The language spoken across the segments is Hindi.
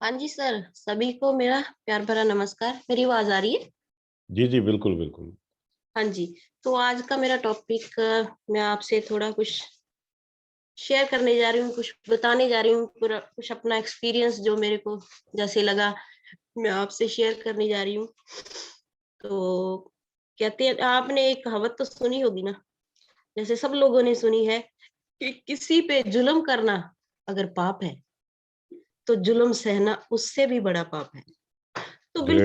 हाँ जी सर, सभी को मेरा प्यार भरा नमस्कार। मेरी आवाज आ रही है? जी, जी, बिल्कुल, बिल्कुल। हाँ जी। तो आज का मेरा टॉपिक मैं आपसे थोड़ा कुछ शेयर करने जा रही हूँ, कुछ बताने जा रही हूँ, पूरा कुछ अपना एक्सपीरियंस जो मेरे को जैसे लगा मैं आपसे शेयर करने जा रही हूँ। तो कहते हैं, आपने एक कहावत तो सुनी होगी ना, जैसे सब लोगों ने सुनी है कि किसी पे जुल्म करना अगर पाप है, तो जुल्म सहना उससे भी बड़ा पाप है। तो ग्रेट।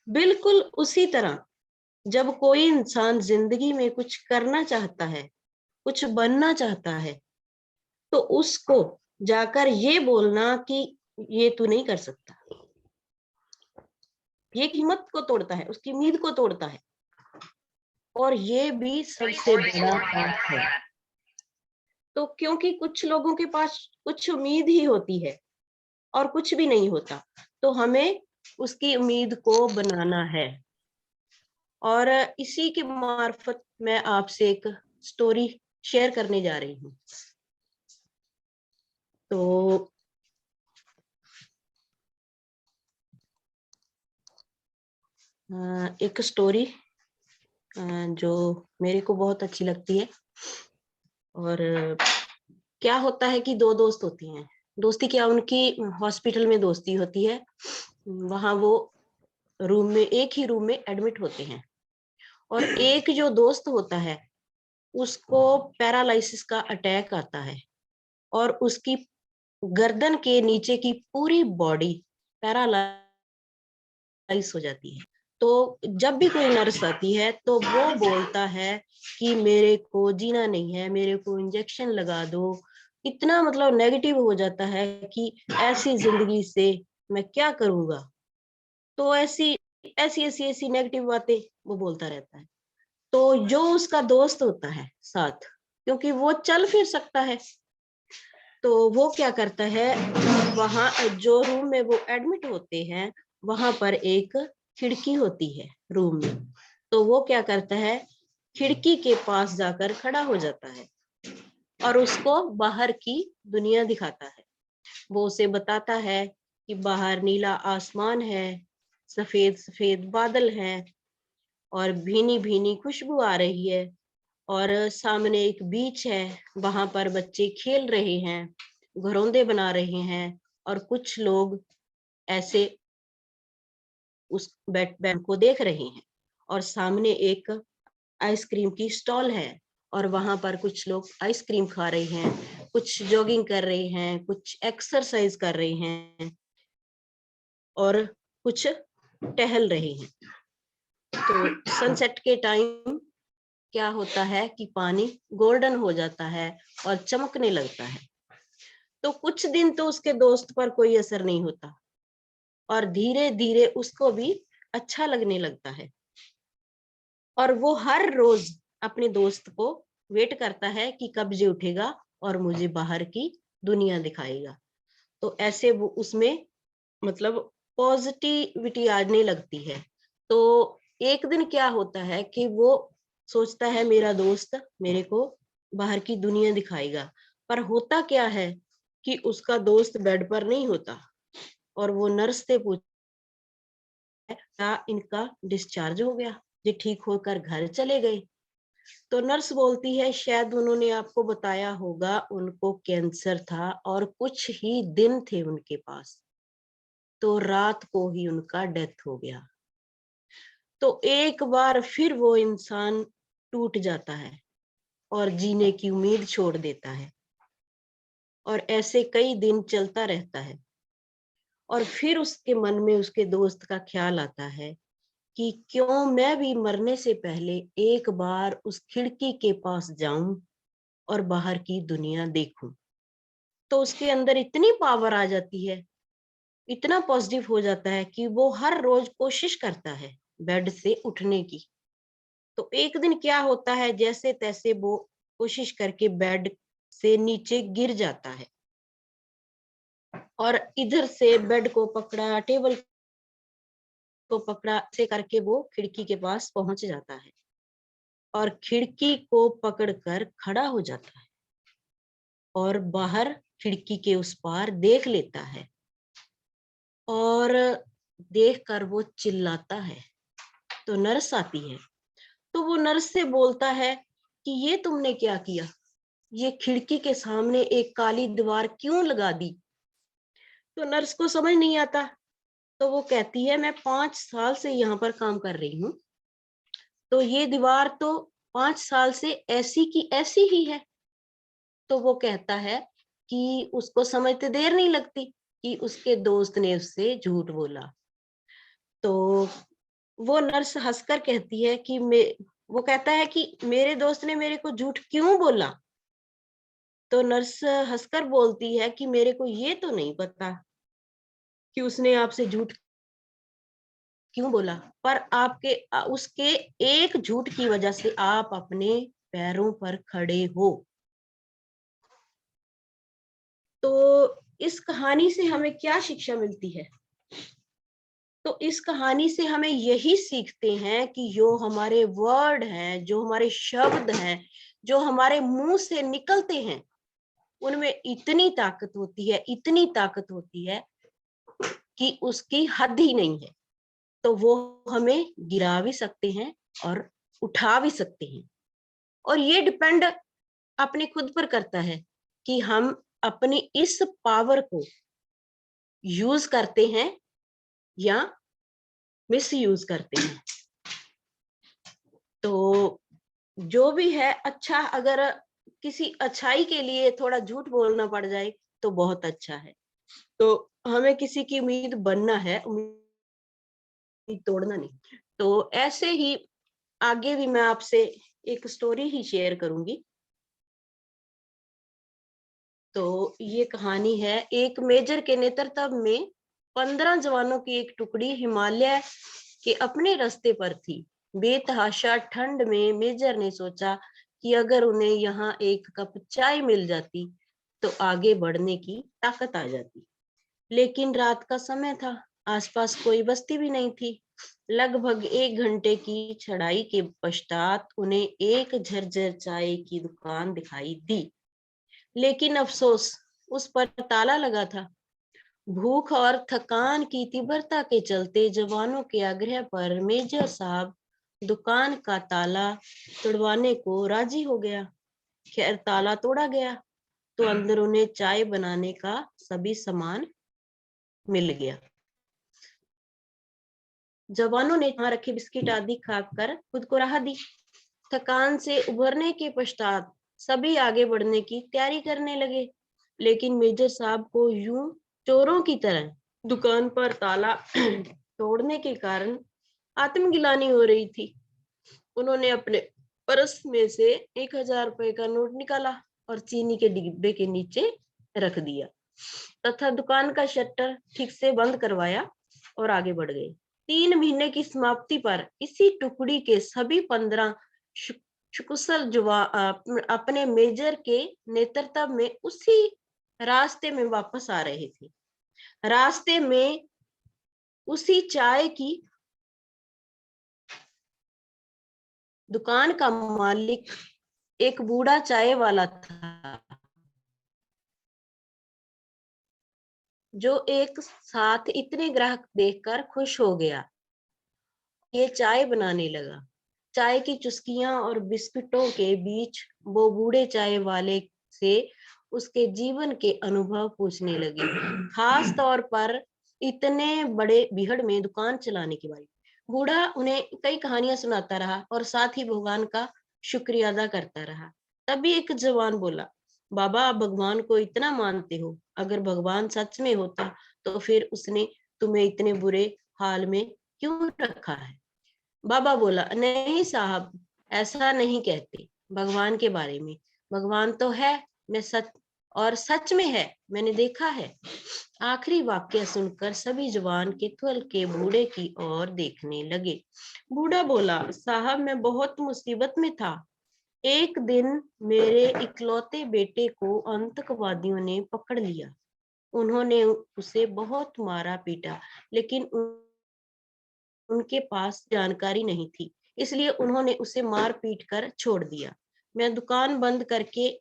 बिल्कुल उसी तरह जब कोई इंसान जिंदगी में कुछ करना चाहता है, कुछ बनना चाहता है, तो उसको जाकर ये बोलना कि ये तू नहीं कर सकता, ये हिम्मत को तोड़ता है, उसकी उम्मीद को तोड़ता है। और ये भी सबसे बड़ा पाप है। तो क्योंकि कुछ लोगों के पास कुछ उम्मीद ही होती है और कुछ भी नहीं होता, तो हमें उसकी उम्मीद को बनाना है। और इसी के मार्फत मैं आपसे एक स्टोरी शेयर करने जा रही हूँ। तो एक स्टोरी जो मेरे को बहुत अच्छी लगती है। और क्या होता है कि दो दोस्त होती हैं। दोस्ती क्या, उनकी हॉस्पिटल में दोस्ती होती है। वहां वो रूम में, एक ही रूम में एडमिट होते हैं। और एक जो दोस्त होता है, उसको पैरालिसिस का अटैक आता है और उसकी गर्दन के नीचे की पूरी बॉडी पैरालाइज हो जाती है। तो जब भी कोई नर्स आती है तो वो बोलता है कि मेरे को जीना नहीं है, मेरे को इंजेक्शन लगा दो। इतना मतलब नेगेटिव हो जाता है कि ऐसी जिंदगी से मैं क्या करूंगा। तो ऐसी ऐसी ऐसी ऐसी नेगेटिव बातें वो बोलता रहता है। तो जो उसका दोस्त होता है साथ, क्योंकि वो चल फिर सकता है, तो वो क्या करता है, वहां जो रूम में वो एडमिट होते हैं, वहां पर एक खिड़की होती है रूम में। तो वो क्या करता है, खिड़की के पास जाकर खड़ा हो जाता है और उसको बाहर की दुनिया दिखाता है। वो उसे बताता है कि बाहर नीला आसमान है, सफेद सफेद बादल हैं और भीनी भीनी खुशबू आ रही है। और सामने एक बीच है, वहां पर बच्चे खेल रहे हैं, घरौंदे बना रहे हैं। और कुछ लोग ऐसे उस बैट बैट को देख रहे हैं। और सामने एक आइसक्रीम की स्टॉल है और वहां पर कुछ लोग आइसक्रीम खा रहे हैं, कुछ जॉगिंग कर रहे हैं, कुछ एक्सरसाइज कर रहे हैं और कुछ टहल रहे हैं। तो सनसेट के टाइम क्या होता है कि पानी गोल्डन हो जाता है और चमकने लगता है। तो कुछ दिन तो उसके दोस्त पर कोई असर नहीं होता और धीरे धीरे उसको भी अच्छा लगने लगता है। और वो हर रोज अपने दोस्त को वेट करता है कि कब ये उठेगा और मुझे बाहर की दुनिया दिखाएगा। तो ऐसे वो उसमें मतलब पॉजिटिविटी आने लगती है। तो एक दिन क्या होता है कि वो सोचता है मेरा दोस्त मेरे को बाहर की दुनिया दिखाएगा। पर होता क्या है कि उसका दोस्त बेड पर नहीं होता। और वो नर्स से पूछता है क्या इनका डिस्चार्ज हो गया, ये ठीक होकर घर चले गए। तो नर्स बोलती है शायद उन्होंने आपको बताया होगा, उनको कैंसर था और कुछ ही दिन थे उनके पास, तो रात को ही उनका डेथ हो गया। तो एक बार फिर वो इंसान टूट जाता है और जीने की उम्मीद छोड़ देता है। और ऐसे कई दिन चलता रहता है। और फिर उसके मन में उसके दोस्त का ख्याल आता है कि क्यों मैं भी मरने से पहले एक बार उस खिड़की के पास जाऊं और बाहर की दुनिया देखूं। तो उसके अंदर इतनी पावर आ जाती है, इतना पॉजिटिव हो जाता है कि वो हर रोज कोशिश करता है बेड से उठने की। तो एक दिन क्या होता है, जैसे तैसे वो कोशिश करके बेड से नीचे गिर जाता है और इधर से बेड को पकड़ा, टेबल को पकड़ा, से करके वो खिड़की के पास पहुंच जाता है और खिड़की को पकड़कर खड़ा हो जाता है और बाहर खिड़की के उस पार देख लेता है। और देखकर वो चिल्लाता है। तो नर्स आती है, तो वो नर्स से बोलता है कि ये तुमने क्या किया, ये खिड़की के सामने एक काली दीवार क्यों लगा दी। तो नर्स को समझ नहीं आता, तो वो कहती है मैं 5 साल से यहाँ पर काम कर रही हूँ, तो ये दीवार तो 5 साल से ऐसी की ऐसी ही है। तो वो कहता है कि उसको समझते देर नहीं लगती कि उसके दोस्त ने उससे झूठ बोला। तो वो नर्स हंसकर कहती है कि वो कहता है कि मेरे दोस्त ने मेरे को झूठ क्यों बोला। तो नर्स हंसकर बोलती है कि मेरे को ये तो नहीं पता कि उसने आपसे झूठ क्यों बोला, पर उसके एक झूठ की वजह से आप अपने पैरों पर खड़े हो। तो इस कहानी से हमें क्या शिक्षा मिलती है? तो इस कहानी से हमें यही सीखते हैं कि जो हमारे वर्ड हैं, जो हमारे शब्द हैं, जो हमारे मुंह से निकलते हैं, उनमें इतनी ताकत होती है, इतनी ताकत होती है कि उसकी हद ही नहीं है। तो वो हमें गिरा भी सकते हैं और उठा भी सकते हैं। और ये डिपेंड अपने खुद पर करता है कि हम अपनी इस पावर को यूज करते हैं या मिस यूज करते हैं। तो जो भी है अच्छा, अगर किसी अच्छाई के लिए थोड़ा झूठ बोलना पड़ जाए तो बहुत अच्छा है। तो हमें किसी की उम्मीद बनना है, उम्मीद तोड़ना नहीं। तो ऐसे ही आगे भी मैं आपसे एक स्टोरी ही शेयर करूंगी। तो ये कहानी है, एक मेजर के नेतृत्व में 15 जवानों की एक टुकड़ी हिमालय के अपने रास्ते पर थी। बेतहाशा ठंड में मेजर ने सोचा कि अगर उन्हें यहाँ एक कप चाय मिल जाती तो आगे बढ़ने की ताकत आ जाती। लेकिन रात का समय था, आसपास कोई बस्ती भी नहीं थी। लगभग 1 घंटे की चढ़ाई के पश्चात उन्हें एक झरझर चाय की दुकान दिखाई दी, लेकिन अफसोस, उस पर ताला लगा था। भूख और थकान की तीव्रता के चलते जवानों के आग्रह पर मेजर साहब दुकान का ताला तोड़वाने को राजी हो गया। खैर ताला तोड़ा गया तो अंदर उन्हें चाय बनाने का सभी सामान मिल गया। जवानों ने वहां रखे बिस्किट आदि खाकर खुद को राहत दी। थकान से उभरने के पश्चात सभी आगे बढ़ने की तैयारी करने लगे, लेकिन मेजर साहब को यूं चोरों की तरह दुकान पर ताला तोड़ने के कारण आत्मगिलानी हो रही थी। उन्होंने अपने पर्स में से 1,000 रुपए का नोट निकाला और चीनी के डिब्बे के नीचे रख दिया तथा दुकान का शटर ठीक से बंद करवाया और आगे बढ़ गए। 3 महीने की समाप्ति पर इसी टुकड़ी के सभी 15 कुशल जवान अपने मेजर के नेतृत्व में उसी रास्ते में वापस आ रहे थे। रास्ते में उसी चाय की दुकान का मालिक एक बूढ़ा चाय वाला था, जो एक साथ इतने ग्राहक देखकर खुश हो गया। ये चाय बनाने लगा। चाय की चुस्कियां और बिस्कुटों के बीच वो बूढ़े चाय वाले से उसके जीवन के अनुभव पूछने लगे, खास तौर पर इतने बड़े भीड़ में दुकान चलाने के बारे में। बूढ़ा उन्हें कई कहानियां सुनाता रहा और साथ ही भगवान का शुक्रिया अदा करता रहा। तभी एक जवान बोला, बाबा आप भगवान को इतना मानते हो, अगर भगवान सच में होता तो फिर उसने तुम्हें इतने बुरे हाल में क्यों रखा है। बाबा बोला, नहीं साहब, ऐसा नहीं कहते भगवान के बारे में। भगवान तो है, मैं सच और सच में है, मैंने देखा है। आखिरी वाक्य सुनकर सभी जवान केतुल के बूढ़े की ओर देखने लगे। बूढ़ा बोला, साहब मैं बहुत मुसीबत में था। एक दिन मेरे इकलौते बेटे को आतंकवादियों ने पकड़ लिया। उन्होंने उसे बहुत मारा पीटा, लेकिन उनके पास जानकारी नहीं थी, इसलिए उन्होंने उसे मार पीट कर छोड़ दिया। मैं दुकान बंद करके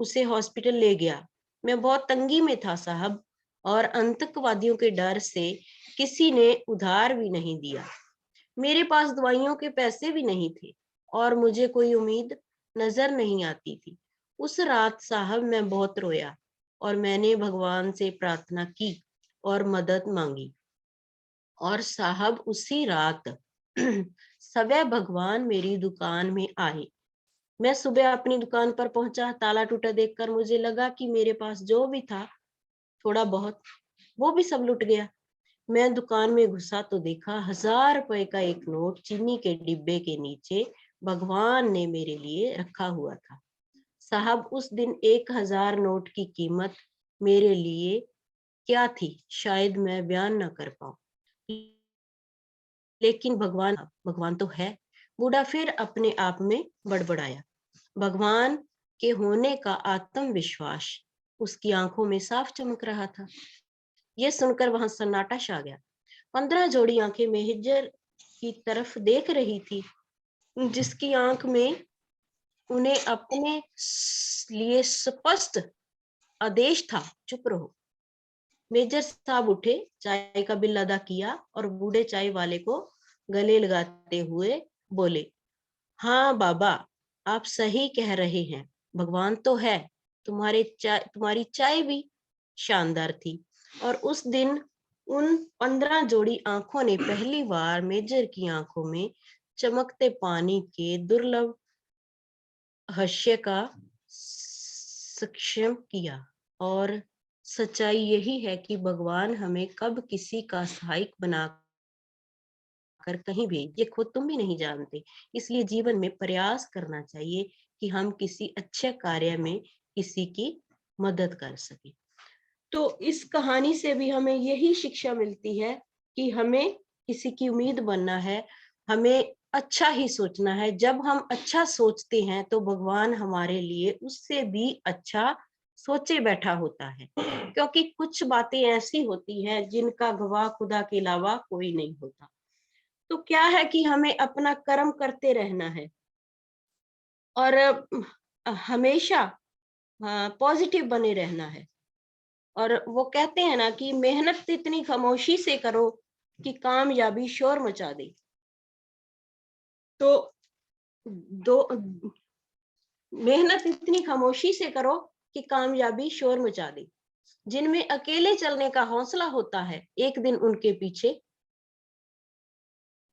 उसे हॉस्पिटल ले गया। मैं बहुत तंगी में था साहब, और आतंकवादियों के डर से किसी ने उधार भी नहीं दिया। मेरे पास दवाइयों के पैसे भी नहीं थे और मुझे कोई उम्मीद नजर नहीं आती थी। उस रात साहब मैं बहुत रोया और मैंने भगवान से प्रार्थना की और मदद मांगी। और साहब उसी रात सवै भगवान मेरी दुकान में आए। मैं सुबह अपनी दुकान पर पहुंचा। ताला टूटा देखकर मुझे लगा कि मेरे पास जो भी था थोड़ा बहुत वो भी सब लुट गया। मैं दुकान में घुसा तो देखा 1000 रुपए का एक नोट चीनी के डिब्बे के नीचे भगवान ने मेरे लिए रखा हुआ था। साहब उस दिन 1000 नोट की कीमत मेरे लिए क्या थी शायद मैं बयान न कर पाऊं, लेकिन भगवान भगवान तो है। बूढ़ा फिर अपने आप में बड़बड़ाया। भगवान के होने का आत्मविश्वास उसकी आंखों में साफ चमक रहा था। यह सुनकर वहां सन्नाटा छा गया। 15 जोड़ी आंखें मेहजर की तरफ देख रही थी, जिसकी आंख में उन्हें अपने लिए स्पष्ट आदेश था, चुप रहो। मेजर साहब उठे, चाय का बिल अदा किया और बूढ़े चाय वाले को गले लगाते हुए बोले, हाँ बाबा, आप सही कह रहे हैं, भगवान तो है। तुम्हारी चाय भी शानदार थी। और उस दिन उन 15 जोड़ी आंखों ने पहली बार मेजर की आंखों में चमकते पानी के दुर्लभ हास्य का सक्षम किया। और सच्चाई यही है कि भगवान हमें कब किसी का सहायक बना कर कहीं भेज, ये खुद तुम भी नहीं जानते। इसलिए जीवन में प्रयास करना चाहिए कि हम किसी अच्छे कार्य में किसी की मदद कर सके। तो इस कहानी से भी हमें यही शिक्षा मिलती है कि हमें किसी की उम्मीद बनना है, हमें अच्छा ही सोचना है। जब हम अच्छा सोचते हैं तो भगवान हमारे लिए उससे भी अच्छा सोचे बैठा होता है, क्योंकि कुछ बातें ऐसी होती हैं जिनका गवाह खुदा के अलावा कोई नहीं होता। तो क्या है कि हमें अपना कर्म करते रहना है और हमेशा पॉजिटिव बने रहना है। और वो कहते हैं ना कि मेहनत इतनी खामोशी से करो कि कामयाबी शोर मचा दे। तो दो मेहनत इतनी खामोशी से करो कि कामयाबी शोर मचा दे। जिनमें अकेले चलने का हौसला होता है, एक दिन उनके पीछे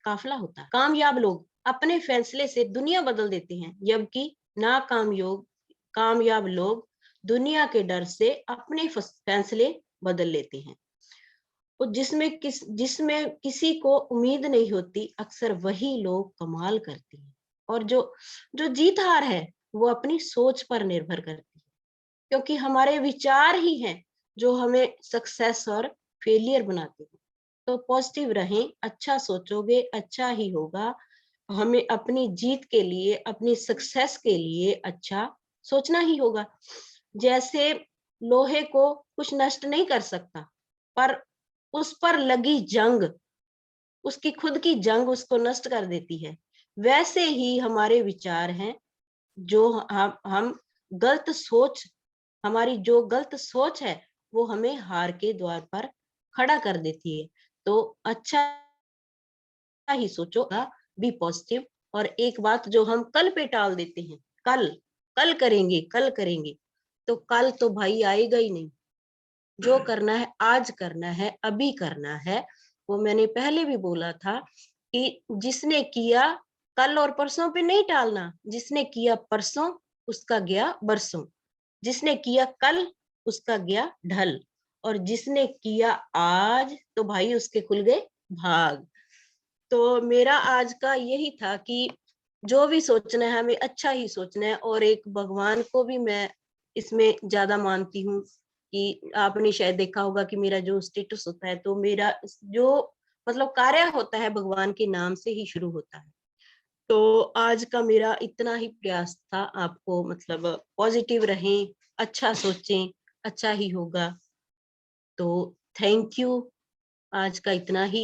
काफिला होता है। कामयाब लोग अपने फैसले से दुनिया बदल देते हैं, जबकि कामयाब लोग दुनिया के डर से अपने फैसले बदल लेते हैं। तो जिसमें किसी को उम्मीद नहीं होती, अक्सर वही लोग कमाल करते हैं। और जो जो जीत हार है वो अपनी सोच पर निर्भर करती है, क्योंकि हमारे विचार ही हैं जो हमें सक्सेस और फेलियर बनाते हैं। तो पॉजिटिव रहें, अच्छा सोचोगे अच्छा ही होगा। हमें अपनी जीत के लिए, अपनी सक्सेस के लिए अच्छा सोचना ही होगा। जैसे लोहे को कुछ नष्ट नहीं कर सकता, पर उस पर लगी जंग, उसकी खुद की जंग उसको नष्ट कर देती है। वैसे ही हमारे विचार हैं, जो हम गलत सोच हमारी जो गलत सोच है वो हमें हार के द्वार पर खड़ा कर देती है। तो अच्छा ही सोचोगा, बी पॉजिटिव। और एक बात जो हम कल पे टाल देते हैं, कल कल करेंगे, तो कल तो भाई आएगा ही नहीं। जो करना है आज करना है, अभी करना है। वो मैंने पहले भी बोला था कि जिसने किया कल और परसों पे नहीं टालना। जिसने किया परसों उसका गया बरसों, जिसने किया कल उसका गया ढल, और जिसने किया आज तो भाई उसके खुल गए भाग। तो मेरा आज का यही था कि जो भी सोचना है हमें अच्छा ही सोचना है। और एक भगवान को भी मैं इसमें ज्यादा मानती हूँ कि आपने शायद देखा होगा कि मेरा जो स्टेटस होता है, तो मेरा जो मतलब कार्य होता है भगवान के नाम से ही शुरू होता है। तो आज का मेरा इतना ही प्रयास था, आपको मतलब पॉजिटिव रहें, अच्छा सोचें, अच्छा ही होगा। तो थैंक यू, आज का इतना ही।